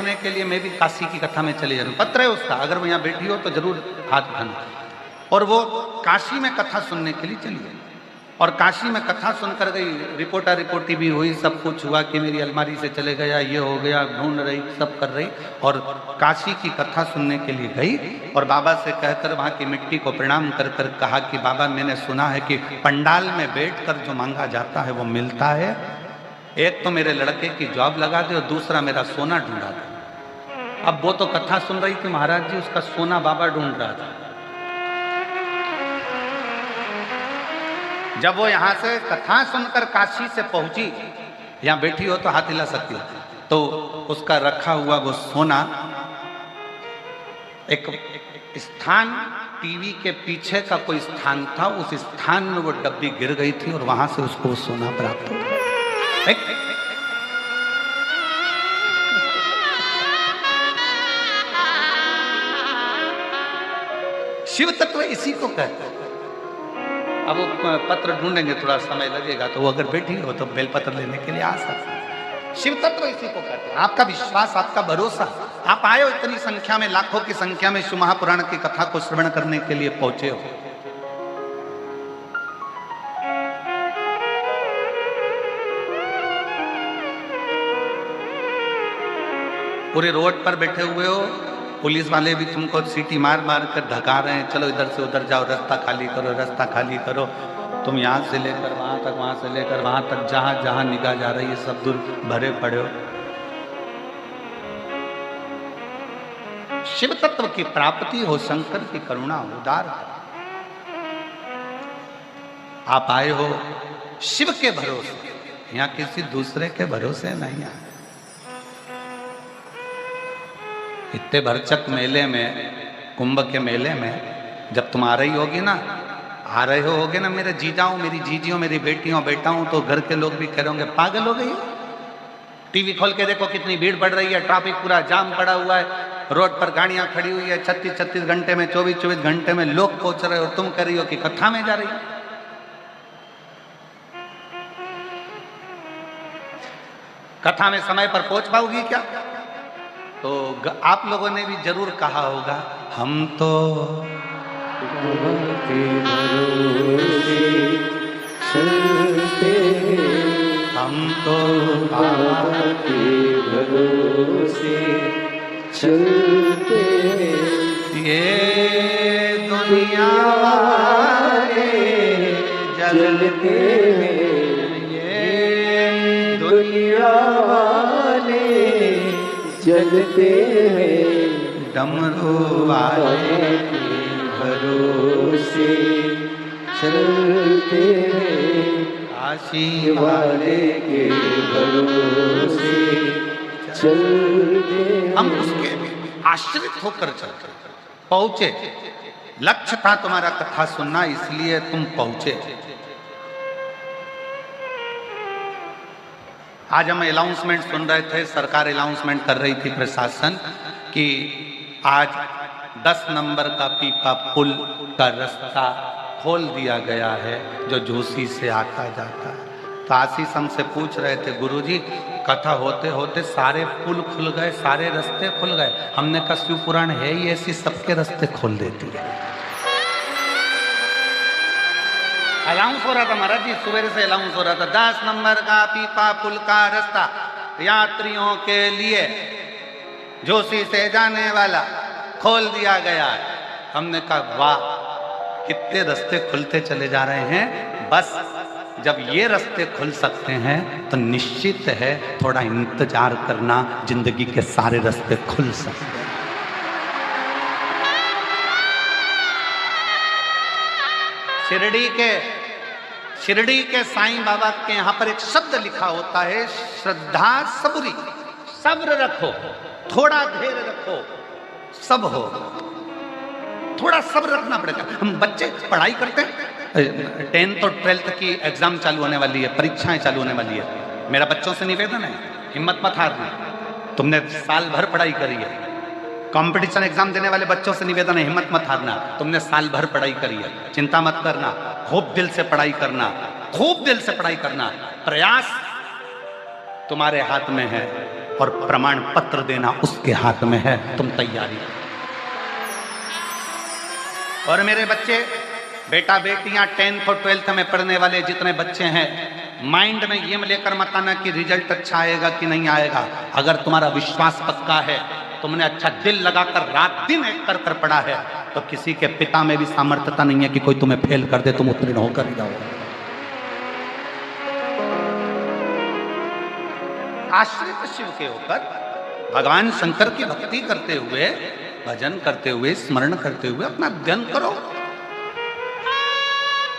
देखने के लिए मैं भी काशी की कथा में चले जा रहा हूँ, पत्र है उसका, अगर वो यहाँ बैठी हो तो जरूर हाथ उठाना। और वो काशी में कथा सुनने के लिए चली गई और काशी में कथा सुनकर गई, रिपोर्टी भी हुई, सब कुछ हुआ कि मेरी अलमारी से चले गया, ये हो गया, ढूंढ रही, सब कर रही, और काशी की कथा सुनने के लिए गई और बाबा से कहकर वहाँ की मिट्टी को प्रणाम कर कर कहा कि बाबा मैंने सुना है कि पंडाल में बैठकर जो मांगा जाता है वो मिलता है, एक तो मेरे लड़के की जॉब लगा दे और दूसरा मेरा सोना ढूंढा दे। अब वो तो कथा सुन रही थी महाराज जी, उसका सोना बाबा ढूंढ रहा था। जब वो यहां से कथा सुनकर काशी से पहुंची, यहां बैठी हो तो हाथ हिला सकती हो, तो उसका रखा हुआ वो सोना एक स्थान, टीवी के पीछे का कोई स्थान था, उस स्थान में वो डब्बी गिर गई थी और वहां से उसको वो सोना प्राप्त हो। शिव तत्व इसी को कहते हैं। अब वो पत्र ढूंढेंगे, थोड़ा समय लगेगा, तो वो अगर बैठी हो तो बेलपत्र लेने के लिए आ सकते हैं। शिव तत्व इसी को कहते हैं। आपका विश्वास, आपका भरोसा, आप आए हो इतनी संख्या में, लाखों की संख्या में शिव महापुराण की कथा को श्रवण करने के लिए पहुंचे हो। पूरे रोड पर बैठे हुए हो, पुलिस वाले भी तुमको सीटी मार मार कर धका रहे हैं, चलो इधर से उधर जाओ, रास्ता खाली करो, रास्ता खाली करो। तुम यहाँ से लेकर वहाँ तक, वहाँ से लेकर वहाँ तक, जहाँ जहाँ निगाह जा रही है सब दूर भरे पड़े हो। शिव तत्व की प्राप्ति हो, शंकर की करुणा उदार है। आप आए हो शिव के भरोसे, यहाँ किसी दूसरे के भरोसे नहीं आए। इतने भरचक मेले में, कुंभ के मेले में जब तुम आ रही होगी ना, आ रहे होगे ना मेरे जीजाओं, मेरी जीजियों, मेरी बेटियों बेटाओं, तो घर के लोग भी कह रहे होंगे पागल हो गई। टीवी खोल के देखो कितनी भीड़ बढ़ रही है, ट्रैफिक पूरा जाम पड़ा हुआ है, रोड पर गाड़ियां खड़ी हुई है, 36-36 घंटे में, 24-24 घंटे में लोग पहुंच रहे हो, तुम कह रही हो कि कथा में जा रही हो। कथा में समय पर पहुंच पाओगी क्या? तो आप लोगों ने भी जरूर कहा होगा, हम तो हम तो चलते, ये दुनिया वाले जलते हैं, ये दुनिया वाले जलते हैं, डमरू वाले के भरोसे चलते हैं, काशी वाले के भरोसे चलते। हम उसके आश्रित होकर चलते पहुंचे। लक्ष्य था तुम्हारा कथा सुनना, इसलिए तुम पहुंचे। आज हम अनाउंसमेंट सुन रहे थे, सरकार अनाउंसमेंट कर रही थी, प्रशासन, कि आज 10 नंबर का पीपा पुल का रास्ता खोल दिया गया है जो झूसी से आता जाता है। तो आशीष हमसे पूछ रहे थे, गुरुजी कथा होते होते सारे पुल खुल गए, सारे रास्ते खुल गए। हमने कहा शिव पुराण है ही ऐसी, सबके रास्ते खोल देती है। अनाउंस हो रहा था महाराज जी, सवेरे से अनाउंस हो रहा था, 10 नंबर का पीपा पुल का रास्ता यात्रियों के लिए जोशी से जाने वाला खोल दिया गया है। हमने कहा वाह, कितने रास्ते खुलते चले जा रहे हैं। बस जब ये रास्ते खुल सकते हैं तो निश्चित है थोड़ा इंतजार करना, जिंदगी के सारे रास्ते खुल सकते हैं। शिरडी के साईं बाबा के यहाँ पर एक शब्द लिखा होता है, श्रद्धा सबुरी। सब्र रखो, थोड़ा धैर्य रखो, सब हो। थोड़ा सब्र रखना पड़ेगा। हम बच्चे पढ़ाई करते हैं, 10th और 12th की एग्जाम चालू होने वाली है, परीक्षाएं चालू होने वाली है। मेरा बच्चों से निवेदन है, हिम्मत मत हारना। तुमने साल भर पढ़ाई करी है। कंपटीशन एग्जाम देने वाले बच्चों से निवेदन है, हिम्मत मत हारना। तुमने साल भर पढ़ाई करी है, चिंता मत करना, खूब दिल से पढ़ाई करना, खूब दिल से पढ़ाई करना। प्रयास तुम्हारे हाथ में है। और प्रमाण पत्र देना उसके हाथ में है। तुम तैयारी। और मेरे बच्चे, बेटा बेटियां 10th और 12th में पढ़ने वाले जितने बच्चे हैं, माइंड में ये लेकर मत आना कि रिजल्ट अच्छा आएगा कि नहीं आएगा। अगर तुम्हारा विश्वास पक्का है, तुमने अच्छा दिल लगाकर रात दिन एक कर पढ़ा है, तो किसी के पिता में भी सामर्थ्यता नहीं है कि कोई तुम्हें फेल कर दे, तुम उत्तीर्ण होकर ही जाओगे। आश्रित शिव के होकर भगवान शंकर की भक्ति करते हुए, भजन करते हुए, स्मरण करते हुए अपना अध्ययन करो।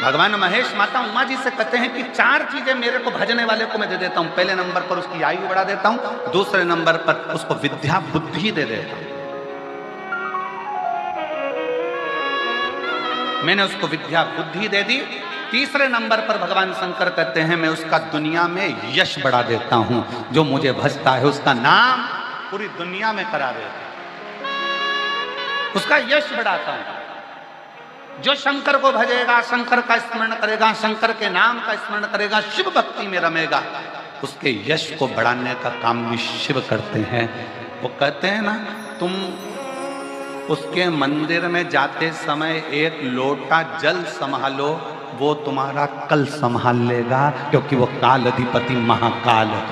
भगवान महेश माता उमा जी से कहते हैं कि 4 चीजें मेरे को भजने वाले को मैं दे देता हूं। पहले नंबर पर उसकी आयु बढ़ा देता हूं, दूसरे नंबर पर उसको विद्या बुद्धि दे देता हूं। मैंने उसको विद्या बुद्धि दे दी। तीसरे नंबर पर भगवान शंकर कहते हैं मैं उसका दुनिया में यश बढ़ा देता हूं। जो मुझे भजता है उसका नाम पूरी दुनिया में करा देता हूं, उसका यश बढ़ाता हूं। जो शंकर को भजेगा, शंकर का स्मरण करेगा, शंकर के नाम का स्मरण करेगा, शिव भक्ति में रमेगा, उसके यश को बढ़ाने का काम भी शिव करते हैं। वो कहते हैं ना, तुम उसके मंदिर में जाते समय एक लोटा जल संभालो, वो तुम्हारा कल संभाल लेगा, क्योंकि वो काल अधिपति महाकाल है।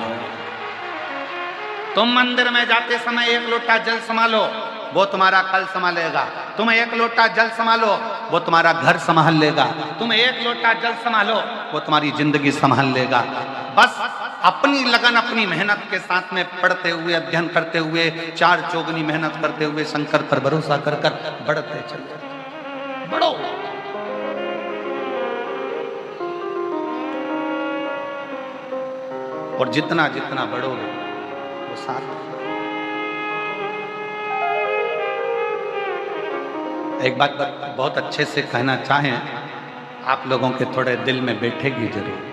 तुम मंदिर में जाते समय एक लोटा जल संभालो, वो तुम्हारा कल संभालेगा। तुम एक लोटा जल संभालो, वो तुम्हारा घर संभाल लेगा। तुम एक लोटा जल संभालो, वो तुम्हारी जिंदगी संभाल लेगा। बस अपनी लगन, अपनी मेहनत के साथ में पढ़ते हुए, अध्ययन करते हुए, 4 चौगुनी मेहनत करते हुए, शंकर पर भरोसा कर बढ़ते चलते बढ़ो। और जितना जितना बढ़ोगे वो साथ। एक बात बहुत अच्छे से कहना चाहें, आप लोगों के थोड़े दिल में बैठेगी जरूर।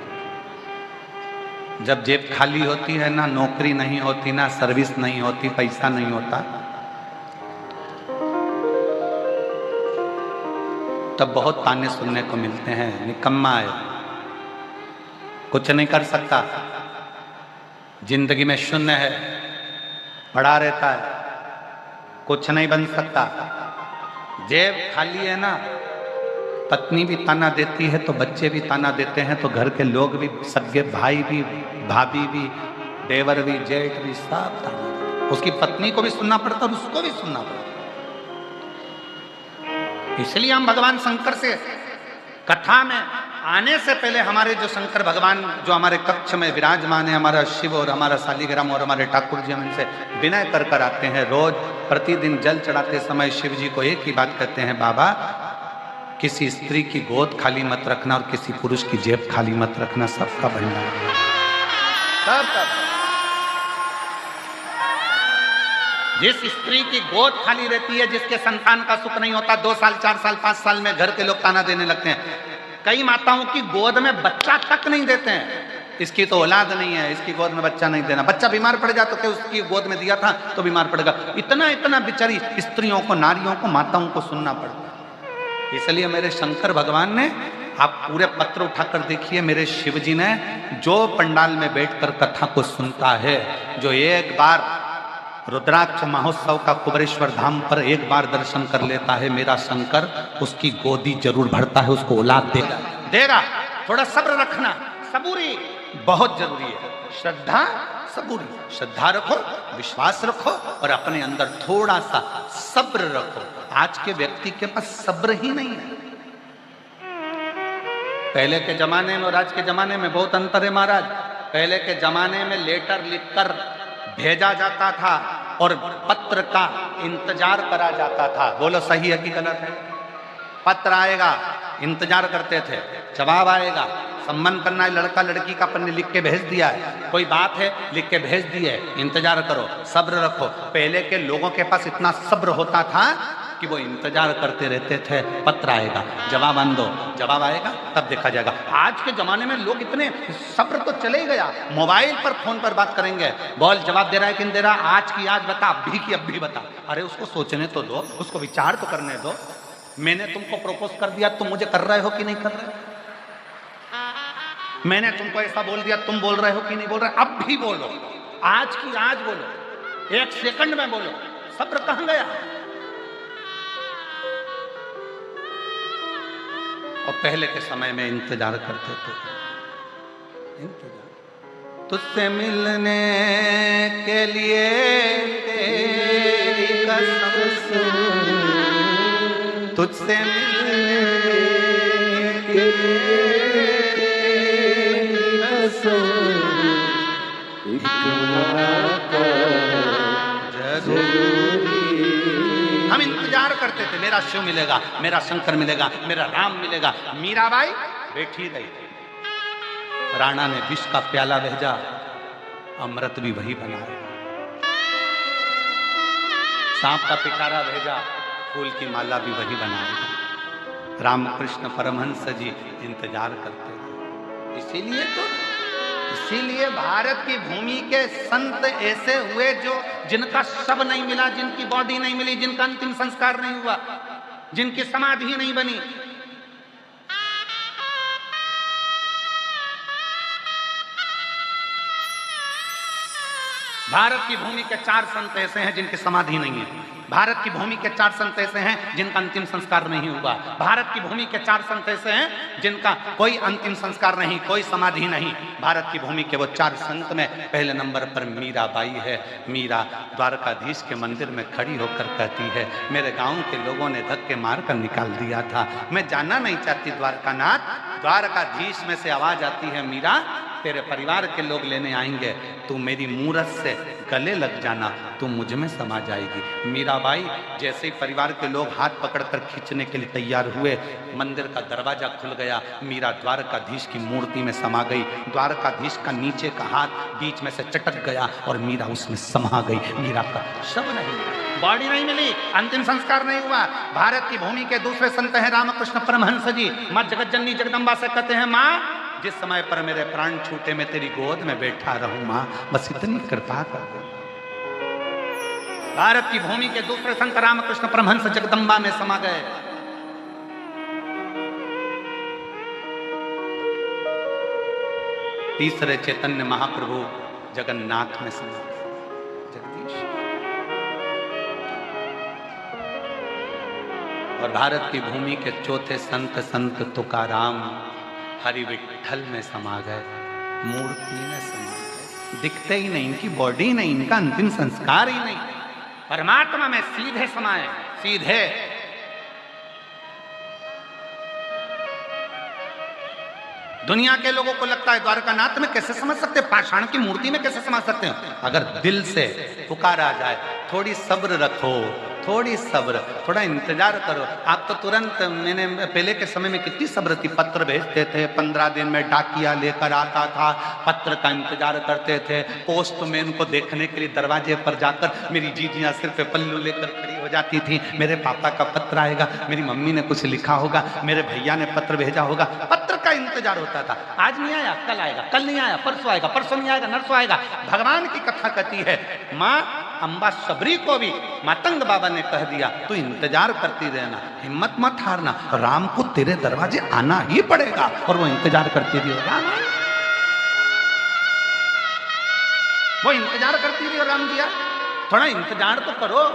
जब जेब खाली होती है ना, नौकरी नहीं होती, ना सर्विस नहीं होती, पैसा नहीं होता, तब बहुत ताने सुनने को मिलते हैं, निकम्मा है, कुछ नहीं कर सकता, जिंदगी में शून्य है, पड़ा रहता है, कुछ नहीं बन सकता। जेब खाली है ना, पत्नी भी ताना देती है तो बच्चे भी ताना देते हैं, तो घर के लोग भी, सगे भाई भी, भाभी भी, देवर भी, जेठ भी, सब ताना। उसकी पत्नी को भी सुनना पड़ता और उसको भी सुनना पड़ता। इसलिए हम भगवान शंकर से कथा में आने से पहले हमारे जो शंकर भगवान जो हमारे कक्ष में विराजमान है, हमारा शिव और हमारा शालिग्राम और हमारे ठाकुर जी, हम इनसे विनय कर आते हैं। रोज प्रतिदिन जल चढ़ाते समय शिव जी को एक ही बात कहते हैं, बाबा किसी स्त्री की गोद खाली मत रखना और किसी पुरुष की जेब खाली मत रखना, सबका भंडार सबका। जिस स्त्री की गोद खाली रहती है, जिसके संतान का सुख नहीं होता, 2 साल 4 साल 5 साल में घर के लोग ताना देने लगते हैं। कई माताओं की गोद में बच्चा तक नहीं देते हैं, इसकी तो औलाद नहीं है, इसकी गोद में बच्चा नहीं देना। बच्चा बीमार पड़ जाए तो क्या उसकी गोद में दिया था तो बीमार पड़ेगा। इतना इतना बेचारी स्त्रियों को, नारियों को, माताओं को सुनना पड़ता। इसलिए मेरे शंकर भगवान ने, आप पूरे पत्र उठाकर देखिए, मेरे शिव जी ने जो पंडाल में बैठकर कथा को सुनता है, जो एक बार रुद्राक्ष महोत्सव का कुबरेश्वर धाम पर एक बार दर्शन कर लेता है, मेरा शंकर उसकी गोदी जरूर भरता है, उसको औलाद देगा। थोड़ा सब्र रखना, सबूरी बहुत जरूरी है। श्रद्धा, सबूरी, श्रद्धा रखो, विश्वास रखो और अपने अंदर थोड़ा सा सब्र रखो। आज के व्यक्ति के पास सब्र ही नहीं है। पहले के जमाने में और आज के जमाने में बहुत अंतर है महाराज। पहले के जमाने में लेटर लिखकर भेजा जाता था और पत्र का इंतजार करा जाता था। बोलो सही है कि गलत है? पत्र आएगा, इंतजार करते थे, जवाब आएगा, संबंध करना है, लड़का लड़की का अपन ने लिख के भेज दिया है, कोई बात है लिख के भेज दी है, इंतजार करो, सब्र रखो। पहले के लोगों के पास इतना सब्र होता था कि वो इंतजार करते रहते थे, पत्र आएगा, जवाब आन दो, जवाब आएगा तब देखा जाएगा। आज के जमाने में लोग इतने, सब्र तो चले ही गया, मोबाइल पर फोन पर बात करेंगे, बोल जवाब दे रहा है कि नहीं दे रहा, आज की आज बता, अभी की अभी बता। अरे उसको सोचने तो दो, उसको विचार तो करने दो। मैंने तुमको प्रपोज कर दिया, तुम मुझे कर रहे हो कि नहीं कर रहे? मैंने तुमको ऐसा बोल दिया, तुम बोल रहे हो कि नहीं बोल रहे? अब भी बोलो, आज की आज बोलो, 1 सेकंड में बोलो, सब्र कहां गया? और पहले के समय में इंतजार करते थे, इंतजार तुझसे मिलने के लिए तेरी कसम, तुझसे मिलने के लिए तेरी कसम, एक मुलाकात जरूरी। हम इंतजार करते थे, मेरा शिव मिलेगा, मेरा शंकर मिलेगा, मेरा राम मिलेगा। मीराबाई बैठी रही, राणा ने विष का प्याला भेजा, अमृत भी वही बनाया। सांप का पिटारा भेजा, फूल की माला भी वही बनाएगा। रामकृष्ण परमहंस जी इंतजार करते थे। इसीलिए भारत की भूमि के संत ऐसे हुए जो जिनका शव नहीं मिला, जिनकी बॉडी नहीं मिली, जिनका अंतिम संस्कार नहीं हुआ, जिनकी समाधि नहीं बनी। भारत की भूमि के 4 संत ऐसे हैं जिनकी समाधि नहीं है। भारत की भूमि के 4 संत ऐसे हैं जिनका अंतिम संस्कार नहीं हुआ। भारत की भूमि के 4 संत ऐसे हैं जिनका कोई अंतिम संस्कार नहीं, कोई समाधि नहीं। भारत की भूमि के वो 4 संत में पहले नंबर पर मीराबाई है। मीरा द्वारकाधीश के मंदिर में खड़ी होकर कहती है, मेरे गांव के लोगों ने धक्के मार कर निकाल दिया था, मैं जाना नहीं चाहती द्वारकानाथ। द्वारकाधीश में से आवाज आती है, मीरा तेरे परिवार के लोग लेने आएंगे, तू मेरी मूरत से गले लग जाना, तू मुझ में समा जाएगी। मीराबाई जैसे ही परिवार के लोग हाथ पकड़कर खींचने के लिए तैयार हुए, मंदिर का दरवाजा खुल गया। मीरा द्वारकाधीश की मूर्ति में समा गई। द्वारकाधीश का नीचे का हाथ बीच में से चटक गया और मीरा उसमें समा गई। मीरा का शव नहीं मिला, बॉडी नहीं मिली, अंतिम संस्कार नहीं हुआ। भारत की भूमि के दूसरे संत हैं रामकृष्ण परमहंस जी। माँ जगतजननी जगदम्बा से कहते हैं, माँ जिस समय पर मेरे प्राण छूटे मैं तेरी गोद में बैठा रहूं, मां बस इतनी कृपा कर दे। भारत की भूमि के दूसरे संत रामकृष्ण परमहंस जगदम्बा में समा गए। तीसरे चैतन्य महाप्रभु जगन्नाथ में समा गए, जगदीश। और भारत की भूमि के चौथे संत संत तुकाराम हरि विठल में समा गए, मूर्ति में समा गए। दिखते ही नहीं, इनकी बॉडी नहीं, इनका अंतिम संस्कार ही नहीं, परमात्मा में सीधे समाए, सीधे। दुनिया के लोगों को लगता है द्वारकानाथ में कैसे समझ सकते, पाषाण की मूर्ति में कैसे समझ सकते हैं? अगर दिल से पुकारा जाए, थोड़ी सब्र रखो, थोड़ी सब्र, थोड़ा इंतजार करो। आप तो तुरंत, मैंने पहले के समय में कितनी सब्र थी, पत्र भेजते थे, 15 दिन में डाकिया लेकर आता था, पत्र का इंतजार करते थे। पोस्टमैन को देखने के लिए दरवाजे पर जाकर मेरी जीजियां सिर पे पल्लू लेकर खड़ी हो जाती थी, मेरे पापा का पत्र आएगा, मेरी मम्मी ने कुछ लिखा होगा, मेरे भैया ने पत्र भेजा होगा, पत्र का इंतजार होता था। आज नहीं आया, कल आएगा, कल नहीं आया, परसों आएगा, परसों नहीं आएगा, नरसों आएगा। भगवान की कथा कहती है, माँ अम्बा सबरी को भी मातंग बाबा ने कह दिया, तू इंतजार करती रहना, हिम्मत मत हारना, राम को तेरे दरवाजे आना ही पड़ेगा। और वो इंतजार करती रही, राम वो इंतजार करती रही, राम जी थोड़ा इंतजार तो करो।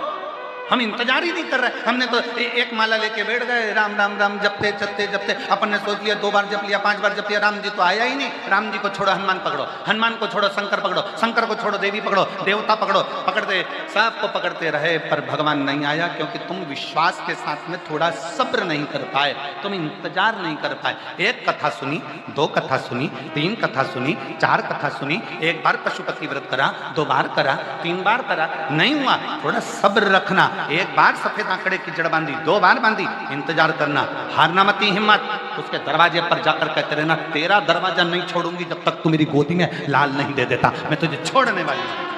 हम इंतजार ही नहीं कर रहे, हमने तो एक माला लेके बैठ गए, राम राम राम जपते जपते जपते अपन ने सोच लिया 2 बार जप लिया, 5 बार जप लिया, राम जी तो आया ही नहीं। राम जी को छोड़ो, हनुमान पकड़ो, हनुमान को छोड़ो, शंकर पकड़ो, शंकर को छोड़ो, देवी पकड़ो, देवता पकड़ो, पकड़ते सबको पकड़ते रहे, पर भगवान नहीं आया, क्योंकि तुम विश्वास के साथ में थोड़ा सब्र नहीं कर पाए, तुम इंतजार नहीं कर पाए। 1 कथा सुनी, 2 कथा सुनी, 3 कथा सुनी, 4 कथा सुनी, 1 बार पशुपति व्रत करा, 2 बार करा, 3 बार करा, नहीं हुआ, थोड़ा सब्र रखना। 1 बार सफेद आंकड़े की जड़ बांधी, 2 बार बांधी, इंतजार करना, हारना मत हिम्मत। उसके दरवाजे पर जाकर कहते रहना, तेरा दरवाजा नहीं छोड़ूंगी जब तक तू मेरी गोदी में लाल नहीं दे देता, मैं तुझे छोड़ने वाली हूं।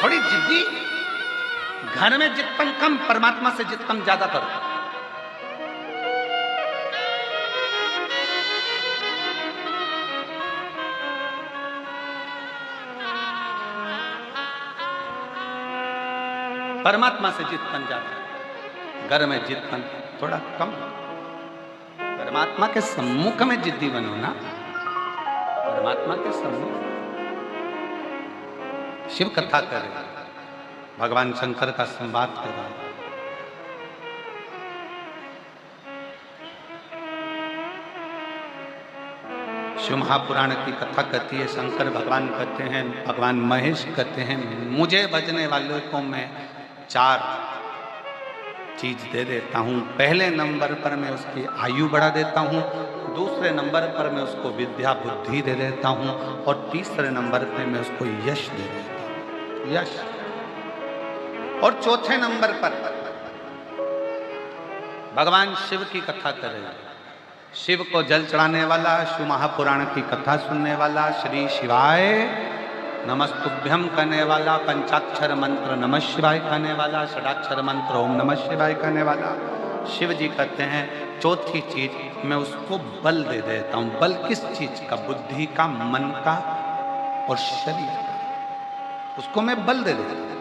थोड़ी जिद्दी, घर में जितना कम, परमात्मा से जितना ज्यादा करो। परमात्मा से जितना ज्यादा, घर में जितना थोड़ा कम, परमात्मा के सम्मुख में जिद्दी बनो ना, परमात्मा के सम्मुख। शिव कथा करे, भगवान शंकर का संवाद कर रहा है। शिव महापुराण की कथा कहती है, शंकर भगवान कहते हैं, भगवान महेश कहते हैं, मुझे भजने वालों को मैं 4 चीज दे देता हूँ। पहले नंबर पर मैं उसकी आयु बढ़ा देता हूँ, दूसरे नंबर पर मैं उसको विद्या बुद्धि दे देता हूँ, और तीसरे नंबर पर मैं उसको यश दे देता हूँ, यश। और चौथे नंबर पर भगवान शिव की कथा करें। शिव को जल चढ़ाने वाला, शिव महापुराण की कथा सुनने वाला, श्री शिवाय नमस्तुभ्यम कहने वाला, पंचाक्षर मंत्र नमः शिवाय कहने वाला, षडाक्षर मंत्र ओम नमः शिवाय कहने वाला। शिव जी कहते हैं चौथी चीज मैं उसको बल दे देता हूं। बल किस चीज का? बुद्धि का, मन का और शरीर का, उसको मैं बल दे देता हूं।